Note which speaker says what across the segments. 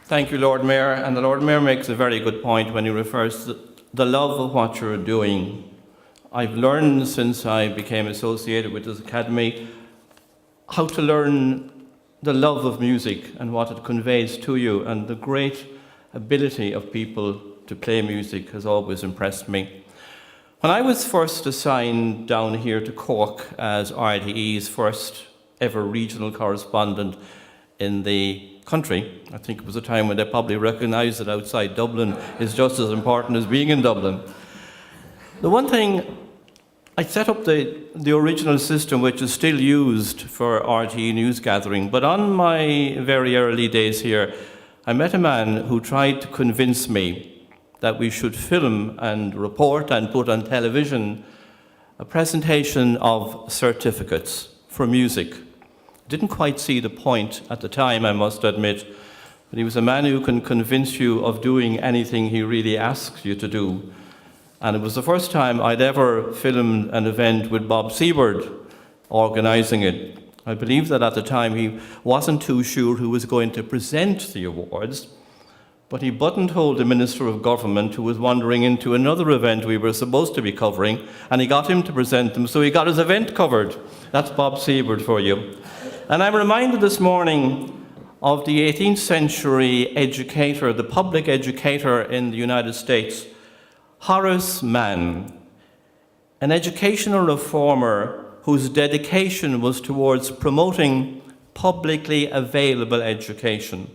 Speaker 1: Thank you, Lord Mayor. And the Lord Mayor makes a very good point when he refers to the love of what you're doing. I've learned since I became associated with this academy how to learn the love of music and what it conveys to you, and the great ability of people to play music has always impressed me. When I was first assigned down here to Cork as RTE's first ever regional correspondent in the country, I think it was a time when they probably recognised that outside Dublin is just as important as being in Dublin. The one thing, I set up the original system which is still used for RTE news gathering, but on my very early days here, I met a man who tried to convince me that we should film and report and put on television a presentation of certificates for music. Didn't quite see the point at the time, I must admit, but he was a man who can convince you of doing anything he really asks you to do. And it was the first time I'd ever filmed an event with Bob Seward organising it. I believe that at the time he wasn't too sure who was going to present the awards, but he buttonholed the Minister of Government who was wandering into another event we were supposed to be covering, and he got him to present them, so he got his event covered. That's Bob Seward for you. And I'm reminded this morning of the 18th century educator, the public educator in the United States, Horace Mann, an educational reformer whose dedication was towards promoting publicly available education.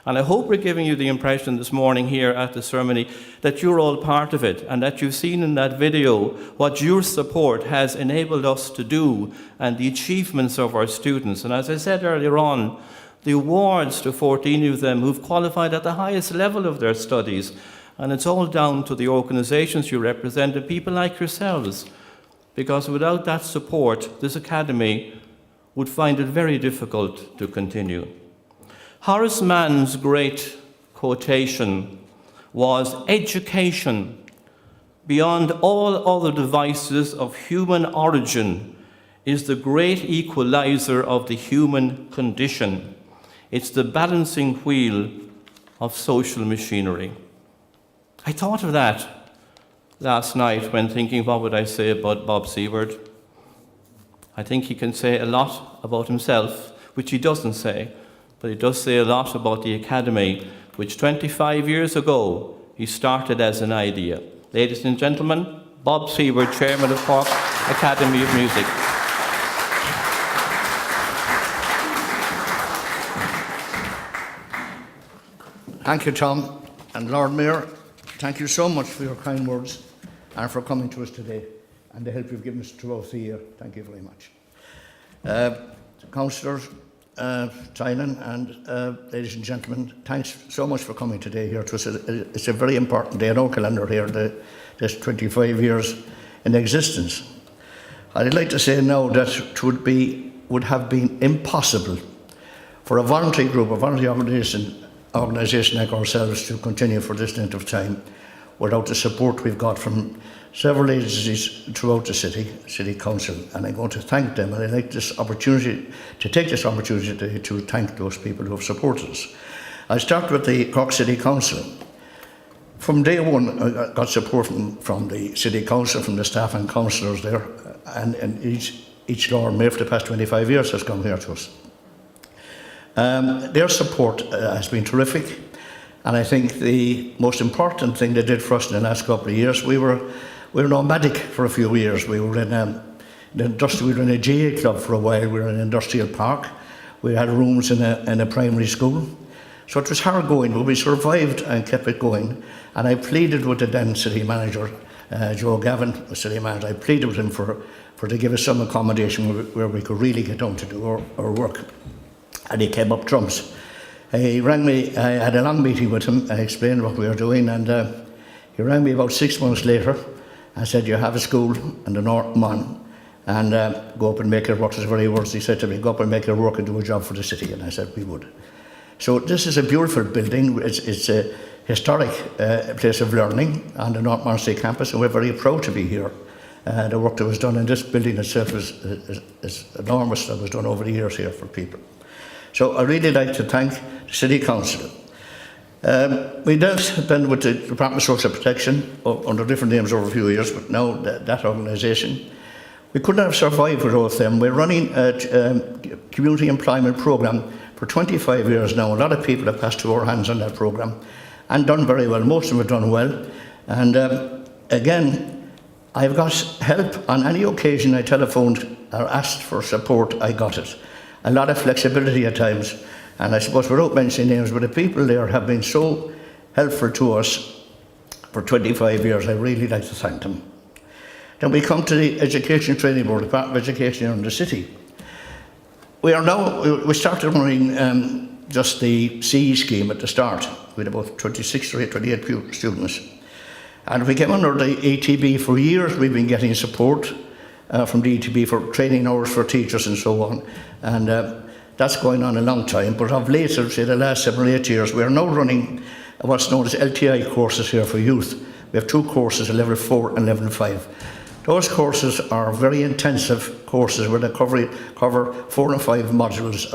Speaker 1: And I hope we're giving you the impression this morning here at the ceremony that you're all part of it, and that you've seen in that video what your support has enabled us to do and the achievements of our students. And as I said earlier on, the awards to 14 of them who've qualified at the highest level of their studies. And it's all down to the organisations you represent and people like yourselves, because without that support, this academy would find it very difficult to continue. Horace Mann's great quotation was, "Education, beyond all other devices of human origin, is the great equalizer of the human condition. It's the balancing wheel of social machinery." I thought of that last night when thinking, what would I say about Bob Seward? I think he can say a lot about himself, which he doesn't say, but he does say a lot about the Academy, which 25 years ago he started as an idea. Ladies and gentlemen, Bob Seward, Chairman of Cork Academy of Music.
Speaker 2: Thank you, Tom. And Lord Mayor, thank you so much for your kind words and for coming to us today and the help you've given us throughout the year. Thank you very much. Councillors, Tynan and ladies and gentlemen, thanks so much for coming today here to us. It's a very important day in our calendar here, this 25 years in existence. I'd like to say now that it would have been impossible for a voluntary group, a voluntary organisation like ourselves to continue for this length of time without the support we've got from several agencies throughout the City Council, and I'm going to thank them, and I'd like this opportunity to take this opportunity to thank those people who have supported us. I'll start with the Cork City Council. From day one, I got support from the City Council, from the staff and councillors there, and each Lord Mayor for the past 25 years has come here to us. Their support has been terrific, and I think the most important thing they did for us in the last couple of years, we were nomadic for a few years. We were in a GA club for a while. We were in an industrial park. We had rooms in a primary school. So it was hard going, but we survived and kept it going. And I pleaded with the then city manager, Joe Gavin, the city manager. I pleaded with him for to give us some accommodation where we could really get down to do our work. And he came up trumps. He rang me. I had a long meeting with him. I explained what we were doing, and he rang me about 6 months later and said, "You have a school in the North Mon, and go up and make your work." His very words, he said to me, "Go up and make your work and do a job for the city." And I said we would. So this is a beautiful building. It's a historic place of learning on the North Mon State campus, and we're very proud to be here. The work that was done in this building itself is enormous, that was done over the years here for people. So I really like to thank the City Council. We dealt then with the Department of Social Protection under different names over a few years, but now that organisation, we couldn't have survived without them. We're running a community employment programme for 25 years now. A lot of people have passed through our hands on that programme and done very well. Most of them have done well. And again, I've got help on any occasion I telephoned or asked for support, I got it. A lot of flexibility at times. And I suppose without mentioning names, but the people there have been so helpful to us for 25 years. I really like to thank them. Then we come to the Education Training Board, Department of Education here in the city. We started running just the CE scheme at the start with about 26 or 28 students. And we came under the ETB for years. We've been getting support from the ETB for training hours for teachers and so on. And that's going on a long time, but of late, say the last 7 or 8 years, we are now running what's known as LTI courses here for youth. We have 2 courses, a level 4 and level 5. Those courses are very intensive courses where they cover 4 and 5 modules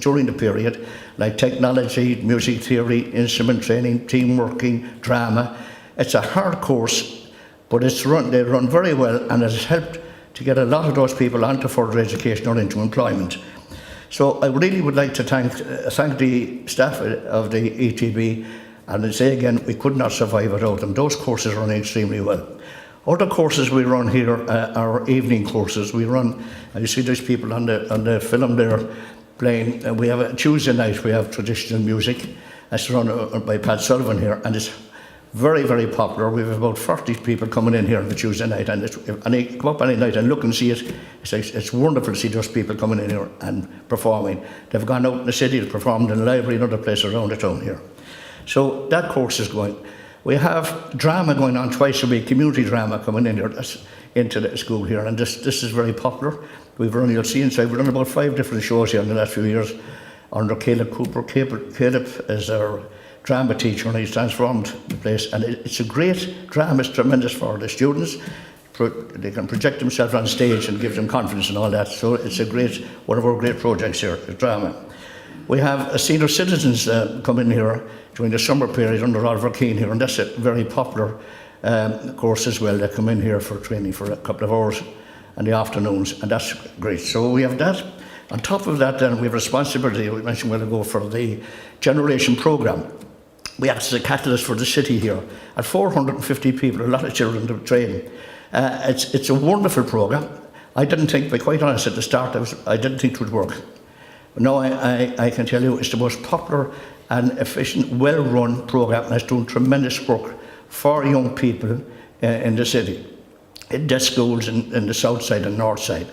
Speaker 2: during the period, like technology, music theory, instrument training, team working, drama. It's a hard course, but they run very well, and it has helped to get a lot of those people onto further education or into employment. So I really would like to thank the staff of the ETB, and I say again, we could not survive without them. Those courses run extremely well. Other courses we run here are evening courses. We run, and you see those people on the film there playing. We have a Tuesday night, we have traditional music. It's run by Pat Sullivan here, and it's very, very popular. We have about 40 people coming in here on the Tuesday night, and they come up any night and look and see it. It's wonderful to see those people coming in here and performing. They've gone out in the city to perform in the library and other places around the town here. So that course is going. We have drama going on twice a week, community drama coming in here. That's into the school here, and this is very popular. You'll see inside, we've done about 5 different shows here in the last few years under Caleb Cooper. Caleb is our drama teacher, and he's transformed the place, and it's a great drama. It's tremendous for the students. They can project themselves on stage and give them confidence and all that. So it's one of our great projects here, the drama. We have senior citizens come in here during the summer period under Oliver Keane here, and that's a very popular course as well. They come in here for training for a couple of hours in the afternoons, and that's great. So we have that. On top of that, then, we have responsibility, we mentioned a while ago, for the generation programme. We act as a catalyst for the city here. At 450 people, a lot of children to train. It's a wonderful programme. I didn't think, to be quite honest, at the start, I didn't think it would work. But now I can tell you it's the most popular and efficient, well-run programme, and it's doing tremendous work for young people in the city, in the schools in the south side and north side.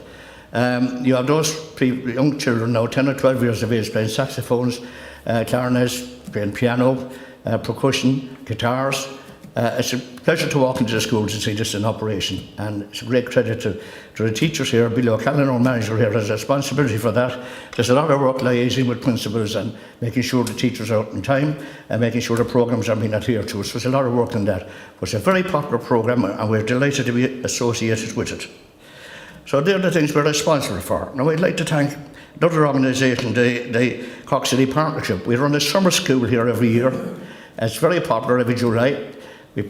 Speaker 2: You have those young children now, 10 or 12 years of age, playing saxophones, clarinets, playing piano, percussion, guitars. It's a pleasure to walk into the schools and see this in operation, and it's a great credit to the teachers here. Billy O'Callaghan, our manager here, has a responsibility for that. There's a lot of work liaising with principals and making sure the teachers are out in time and making sure the programmes are being adhered to. So there's a lot of work in that. But it's a very popular programme, and we're delighted to be associated with it. So they're the things we're responsible for. Now I'd like to thank another organisation, the Cork City Partnership. We run a summer school here every year. It's very popular every July.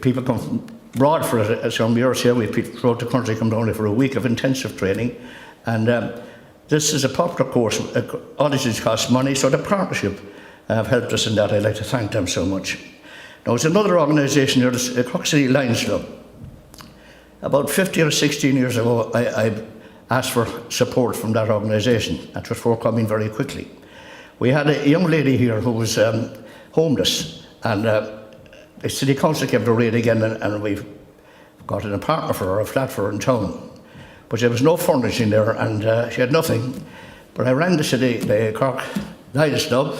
Speaker 2: People come from abroad for it. Some years here, we have people throughout the country come down here for a week of intensive training. And this is a popular course. All these cost money, so the partnership have helped us in that. I'd like to thank them so much. Now, there's another organisation here, the Cork City Lions Club. About 15 or 16 years ago, I asked for support from that organisation. That was forthcoming very quickly. We had a young lady here who was homeless, and the City Council kept her raid again, and we've got an apartment for her, a flat for her in town. But there was no furnishing there, and she had nothing. But I rang the Cork Lions Club,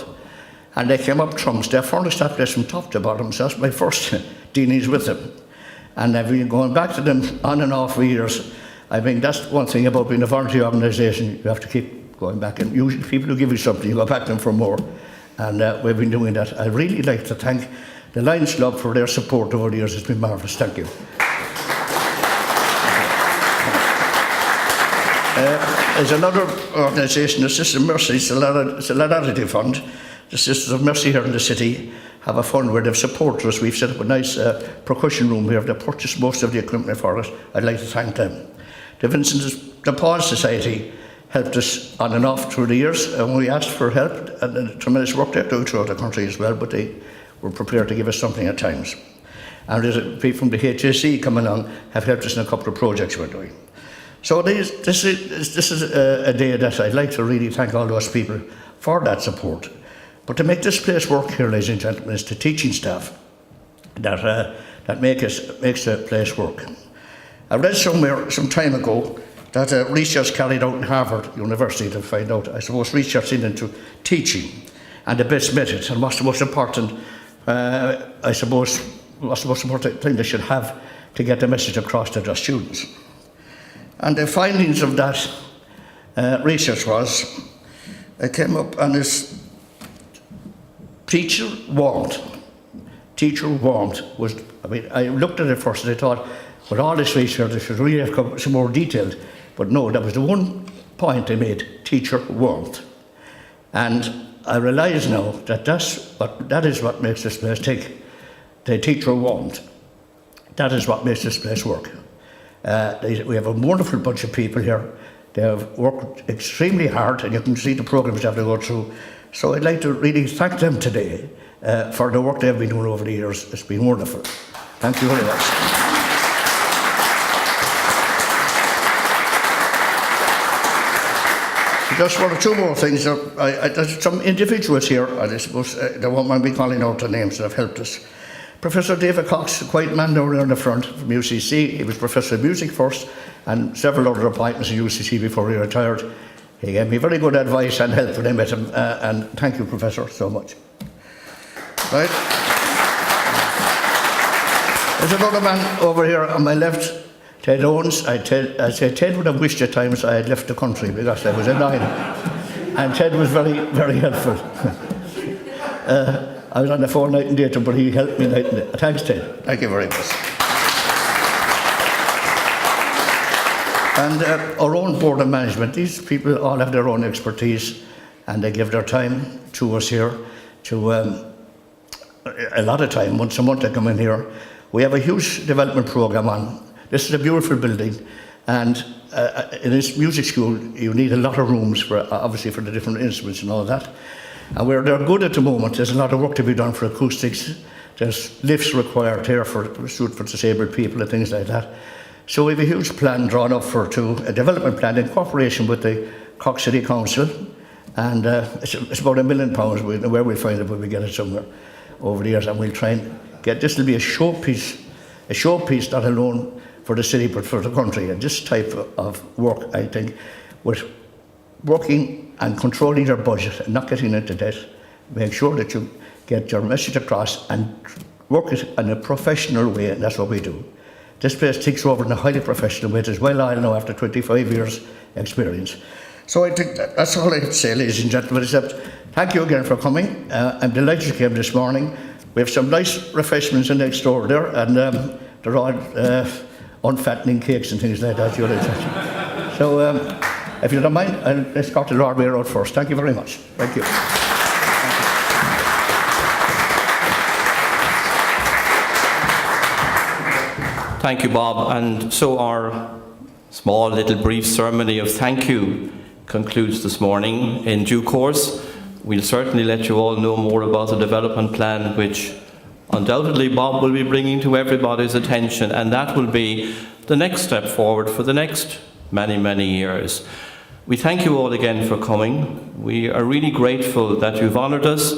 Speaker 2: and they came up trumps. They furnished that place from top to bottom, so that's my first dealings with them. And I've been going back to them on and off for years. I mean, that's one thing about being a voluntary organisation. You have to keep going back, and usually people who give you something, you go back to them for more. And we've been doing that. I'd really like to thank the Lions Club for their support over the years. It's been marvellous. Thank you. There's another organisation, the Sister Mercy, Solidarity Fund. the Sisters of Mercy here in the city have a fund where they've supported us. We've set up a nice percussion room here. They've purchased most of the equipment for it. I'd like to thank them. The Vincent de Paul Society helped us on and off through the years, and we asked for help, and tremendous work they're doing throughout the country as well, but they were prepared to give us something at times. And there's people from the HSE coming along have helped us in a couple of projects we're doing. So this is a day that I'd like to really thank all those people for that support. But to make this place work here, ladies and gentlemen, is the teaching staff that makes the place work. I read somewhere some time ago that research carried out in Harvard University to find out, I suppose, research into teaching and the best methods and what's the most important, I suppose, what's the most important thing they should have to get the message across to their students. And the findings of that research was, it came up and it's teacher warmth. Teacher warmth was, I mean, I looked at it first and I thought, with all this research, I should really have come some more detailed. But no, that was the one point they made, teacher warmth. And I realise now that that is what makes this place tick. The teacher warmth. That is what makes this place work. We have a wonderful bunch of people here. They have worked extremely hard, and you can see the programmes they have to go through. So I'd like to really thank them today for the work they've been doing over the years. It's been wonderful. Thank you very much. Just one or two more things. There's some individuals here, I suppose, they won't mind me calling out the names that have helped us. Professor David Cox, a quiet man down there in the front from UCC. He was Professor of Music first and several other appointments in UCC before he retired. He gave me very good advice and help when I met him, and thank you, Professor, so much. Right? There's another man over here on my left, Ted Owens. I said Ted would have wished at times I had left the country because I was annoying. And Ted was very, very helpful. I was on the phone night and day, but he helped me night and day. Thanks, Ted. Thank you very much. And our own board of management, these people all have their own expertise and they give their time to us here, to a lot of time, once a month they come in here. We have a huge development programme on. This is a beautiful building, and in this music school you need a lot of rooms, for obviously for the different instruments and all that. And where they're good at the moment, there's a lot of work to be done for acoustics. There's lifts required here for disabled people and things like that. So we have a huge plan drawn up a development plan in cooperation with the Cork City Council, and it's about £1 million. We don't know where we'll find it, but we get it somewhere over the years, and we'll try and get this to be a showpiece not alone for the city but for the country. And this type of work, I think, with working and controlling your budget and not getting into debt, make sure that you get your message across and work it in a professional way, and that's what we do. This place takes over in a highly professional way as well, I know, after 25 years experience. So I think that's all I have to say, ladies and gentlemen, except thank you again for coming. I'm delighted you came this morning. We have some nice refreshments in next door there, and they're all unfattening cakes and things like that. So if you don't mind, I'll escort the Lord Mayor out first. Thank you very much. Thank you.
Speaker 1: Thank you, Bob. And so our small little brief ceremony of thank you concludes this morning. In due course, we'll certainly let you all know more about the development plan, which undoubtedly Bob will be bringing to everybody's attention, and that will be the next step forward for the next many, many years. We thank you all again for coming. We are really grateful that you've honoured us,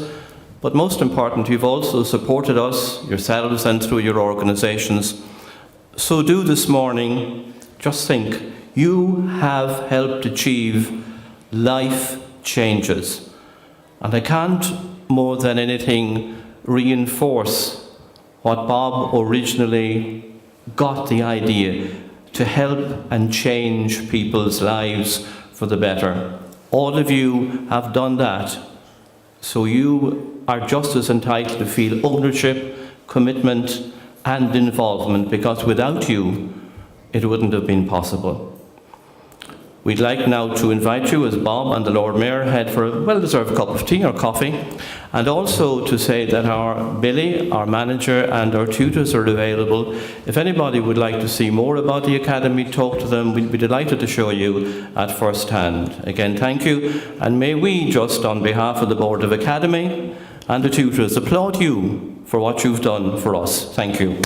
Speaker 1: but most important, you've also supported us, yourselves and through your organisations. So do this morning, just think, you have helped achieve life changes. And I can't more than anything reinforce what Bob originally got the idea, to help and change people's lives for the better. All of you have done that, so you are just as entitled to feel ownership, commitment and involvement, because without you it wouldn't have been possible. We'd like now to invite you, as Bob and the Lord Mayor head for a well-deserved cup of tea or coffee, and also to say that our Billy, our manager, and our tutors are available. If anybody would like to see more about the Academy, talk to them. We'd be delighted to show you at first hand. Again, thank you, and may we just, on behalf of the Board of Academy and the tutors, applaud you for what you've done for us. Thank you.